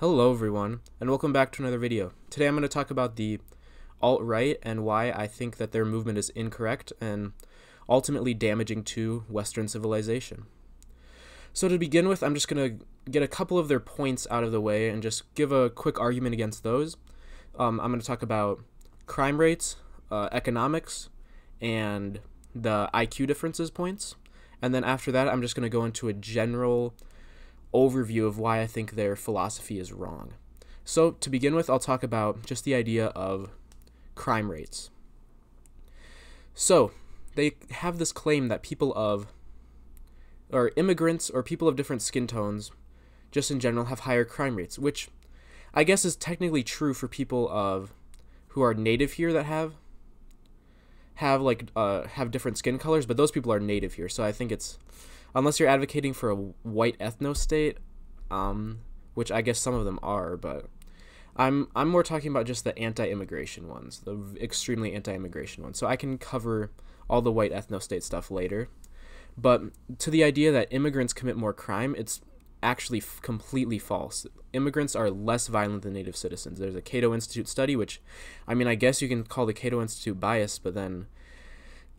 Hello everyone, and welcome back to another video. Today I'm going to talk about the alt-right and why I think that their movement is incorrect and ultimately damaging to Western civilization. So to begin with, I'm just going to get a couple of their points out of the way and just give a quick argument against those. I'm going to talk about crime rates, economics, and the IQ differences points. And then after that, I'm just going to go into a general overview of why I think their philosophy is wrong. So to begin with, I'll talk about just the idea of crime rates. So they have this claim that immigrants or people of different skin tones, just in general, have higher crime rates, which I guess is technically true for people who are native here that have different skin colors, but those people are native here. So I think it's, unless you're advocating for a white ethno-state, which I guess some of them are, but I'm more talking about just the anti-immigration ones, the extremely anti-immigration ones. So I can cover all the white ethno-state stuff later. But to the idea that immigrants commit more crime, it's actually completely false. Immigrants are less violent than native citizens. There's a Cato Institute study, which, I mean, I guess you can call the Cato Institute biased, but then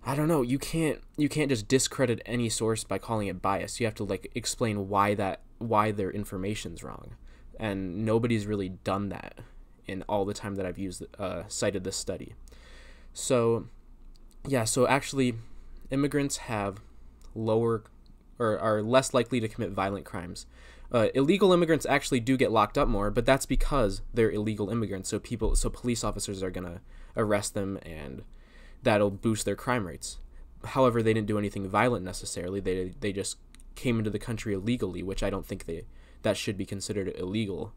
I don't know, you can't just discredit any source by calling it biased. You have to explain why their information's wrong. And nobody's really done that in all the time that I've cited this study. So yeah, so actually immigrants have lower or are less likely to commit violent crimes. Illegal immigrants actually do get locked up more, but that's because they're illegal immigrants. So police officers are gonna arrest them, and that'll boost their crime rates. However, they didn't do anything violent necessarily. They just came into the country illegally, which I don't think that should be considered illegal,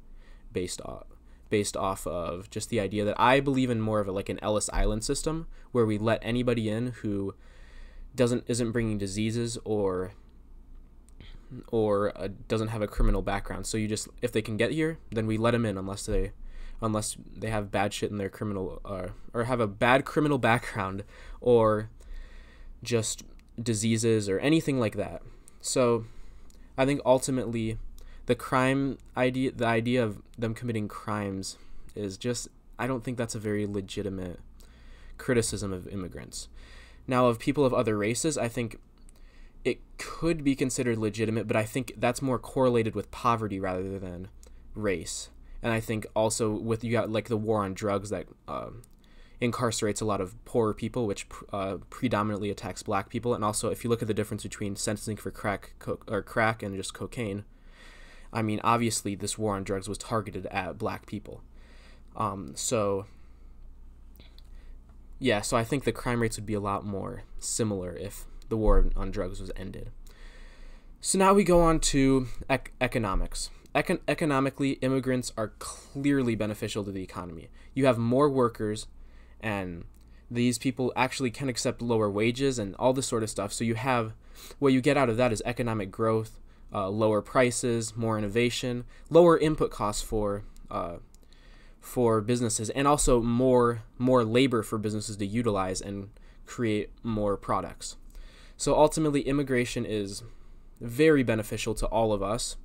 based off of just the idea that I believe in more of an Ellis Island system, where we let anybody in who isn't bringing diseases or doesn't have a criminal background. So if they can get here, then we let them in, unless they have bad shit in their criminal or have a bad criminal background or just diseases or anything like that. So I think ultimately the idea of them committing crimes is just, I don't think that's a very legitimate criticism of immigrants. Now, of people of other races, I think it could be considered legitimate, but I think that's more correlated with poverty rather than race. And I think also you got the war on drugs that incarcerates a lot of poorer people, which predominantly attacks black people. And also, if you look at the difference between sentencing for crack and just cocaine, I mean, obviously this war on drugs was targeted at black people. So yeah, so I think the crime rates would be a lot more similar if the war on drugs was ended. So now we go on to economics. Economically, immigrants are clearly beneficial to the economy. You have more workers, and these people actually can accept lower wages and all this sort of stuff. So what you get out of that is economic growth, lower prices, more innovation, lower input costs for businesses, and also more labor for businesses to utilize and create more products. So ultimately, immigration is very beneficial to all of us,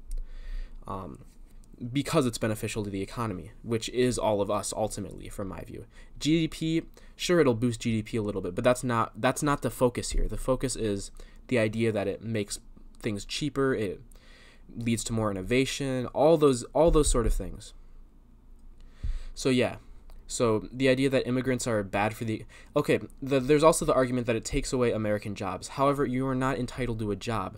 because it's beneficial to the economy, which is all of us ultimately, from my view. GDP, sure, it'll boost GDP a little bit, but that's not the focus here. The focus is the idea that it makes things cheaper, it leads to more innovation, all those sort of things. So yeah, so the idea that immigrants are bad for there's also the argument that it takes away American jobs. However, you are not entitled to a job.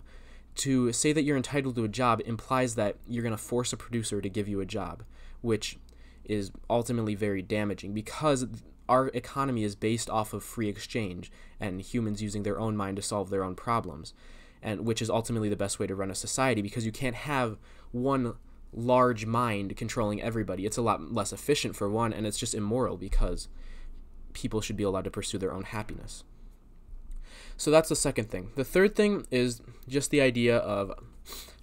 To say that you're entitled to a job implies that you're going to force a producer to give you a job, which is ultimately very damaging, because our economy is based off of free exchange and humans using their own mind to solve their own problems, and which is ultimately the best way to run a society, because you can't have one large mind controlling everybody. It's a lot less efficient, for one, and it's just immoral, because people should be allowed to pursue their own happiness. So that's the second thing. The third thing is just the idea of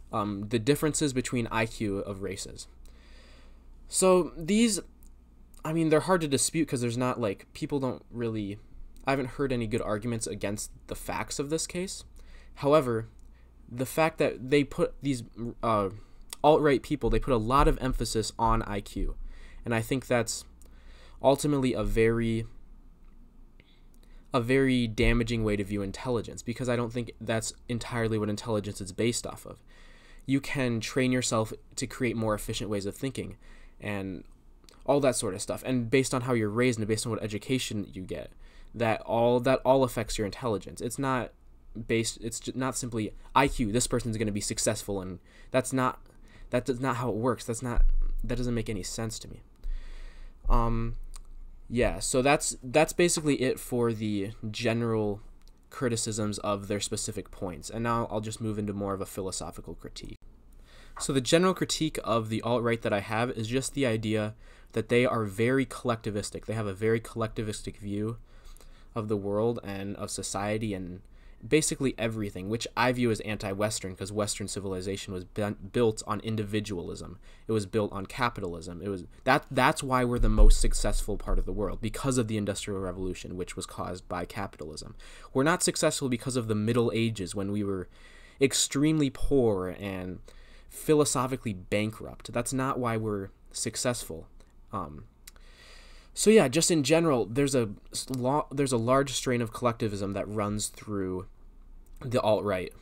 the differences between IQ of races. So these, I mean, they're hard to dispute because there's not people don't really, I haven't heard any good arguments against the facts of this case. However, the fact that they put these alt-right people, they put a lot of emphasis on IQ. And I think that's ultimately a very damaging way to view intelligence, because I don't think that's entirely what intelligence is based off of. You can train yourself to create more efficient ways of thinking and all that sort of stuff. And based on how you're raised and based on what education you get, that all affects your intelligence. It's not not simply IQ, this person's going to be successful, and that's not how it works. That doesn't make any sense to me. Yeah, so that's basically it for the general criticisms of their specific points. And now I'll just move into more of a philosophical critique. So the general critique of the alt-right that I have is just the idea that they are very collectivistic. They have a very collectivistic view of the world and of society and basically everything, which I view as anti-Western, because Western civilization was built on individualism. It was built on capitalism. That's why we're the most successful part of the world, because of the Industrial Revolution, which was caused by capitalism. We're not successful because of the Middle Ages, when we were extremely poor and philosophically bankrupt. That's not why we're successful. So yeah, just in general, there's a large strain of collectivism that runs through the alt-right.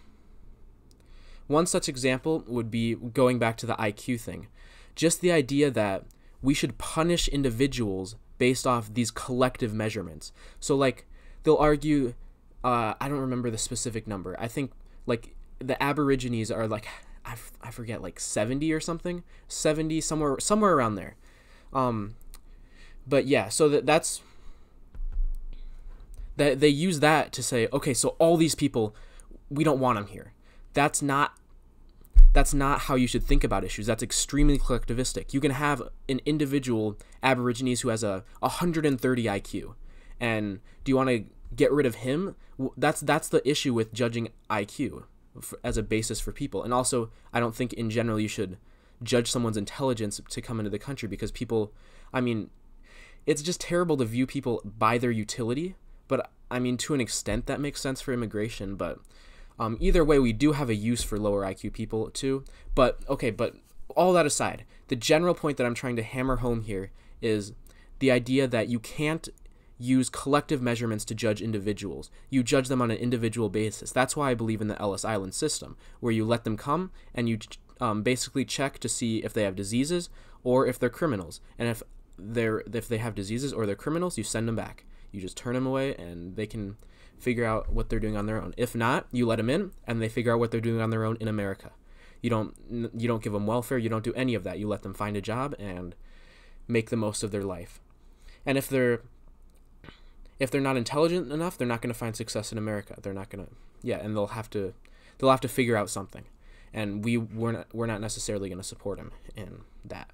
One such example would be going back to the IQ thing. Just the idea that we should punish individuals based off these collective measurements. So like they'll argue, I don't remember the specific number. I think like the Aborigines are like, I forget, like 70 or something, 70, somewhere around there. But yeah, so that's that they use that to say, okay, so all these people, we don't want them here. That's not how you should think about issues. That's extremely collectivistic. You can have an individual Aborigines who has a 130 IQ, and do you want to get rid of him? That's the issue with judging IQ as a basis for people. And also, I don't think in general you should judge someone's intelligence to come into the country, because people, I mean, it's just terrible to view people by their utility. But I mean, to an extent that makes sense for immigration. But either way, we do have a use for lower IQ people too. But okay, but all that aside, the general point that I'm trying to hammer home here is the idea that you can't use collective measurements to judge individuals. You judge them on an individual basis. That's why I believe in the Ellis Island system, where you let them come and you basically check to see if they have diseases or if they're criminals. And if they have diseases or they're criminals, you send them back. You just turn them away and they can figure out what they're doing on their own. If not, you let them in and they figure out what they're doing on their own in America. You don't give them welfare. You don't do any of that. You let them find a job and make the most of their life. And if they're not intelligent enough, they're not going to find success in America. They're not going to, and they'll have to figure out something. And we're not necessarily going to support them in that.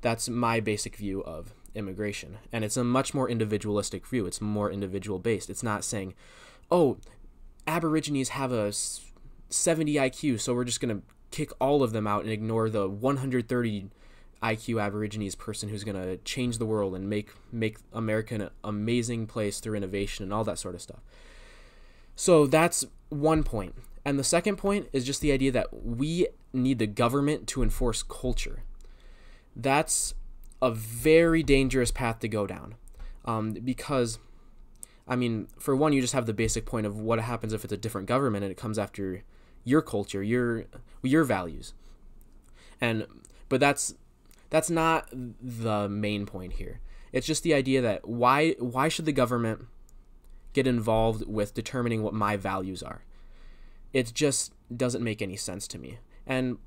That's my basic view of immigration. And it's a much more individualistic view. It's more individual based. It's not saying, oh, Aborigines have a 70 IQ, so we're just going to kick all of them out and ignore the 130 IQ Aborigines person who's going to change the world and make America an amazing place through innovation and all that sort of stuff. So that's one point. And the second point is just the idea that we need the government to enforce culture. That's a very dangerous path to go down, because, I mean, for one, you just have the basic point of what happens if it's a different government and it comes after your culture, your values. But that's not the main point here. It's just the idea that why should the government get involved with determining what my values are? It just doesn't make any sense to me. And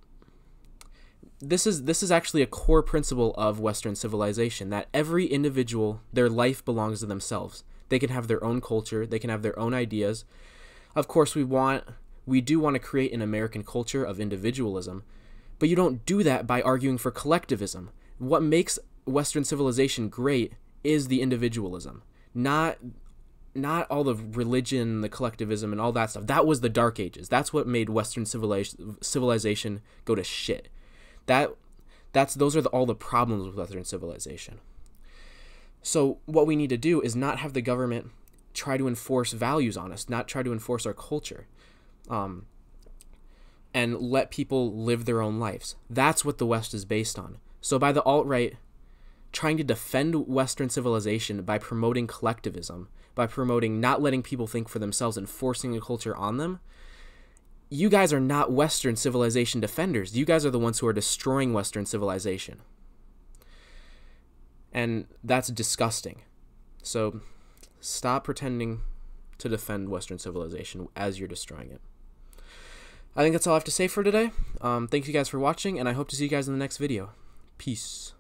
this is actually a core principle of Western civilization, that every individual, their life belongs to themselves. They can have their own culture, they can have their own ideas. Of course, we do want to create an American culture of individualism, but you don't do that by arguing for collectivism. What makes Western civilization great is the individualism, not all the religion, the collectivism, and all that stuff. That was the Dark Ages. That's what made Western civilization go to shit. Those are all the problems with Western civilization. So what we need to do is not have the government try to enforce values on us, not try to enforce our culture. and let people live their own lives. That's what the West is based on. So by the alt-right trying to defend Western civilization by promoting collectivism, by promoting not letting people think for themselves and forcing a culture on them, you guys are not Western civilization defenders. You guys are the ones who are destroying Western civilization. And that's disgusting. So stop pretending to defend Western civilization as you're destroying it. I think that's all I have to say for today. Thank you guys for watching, and I hope to see you guys in the next video. Peace.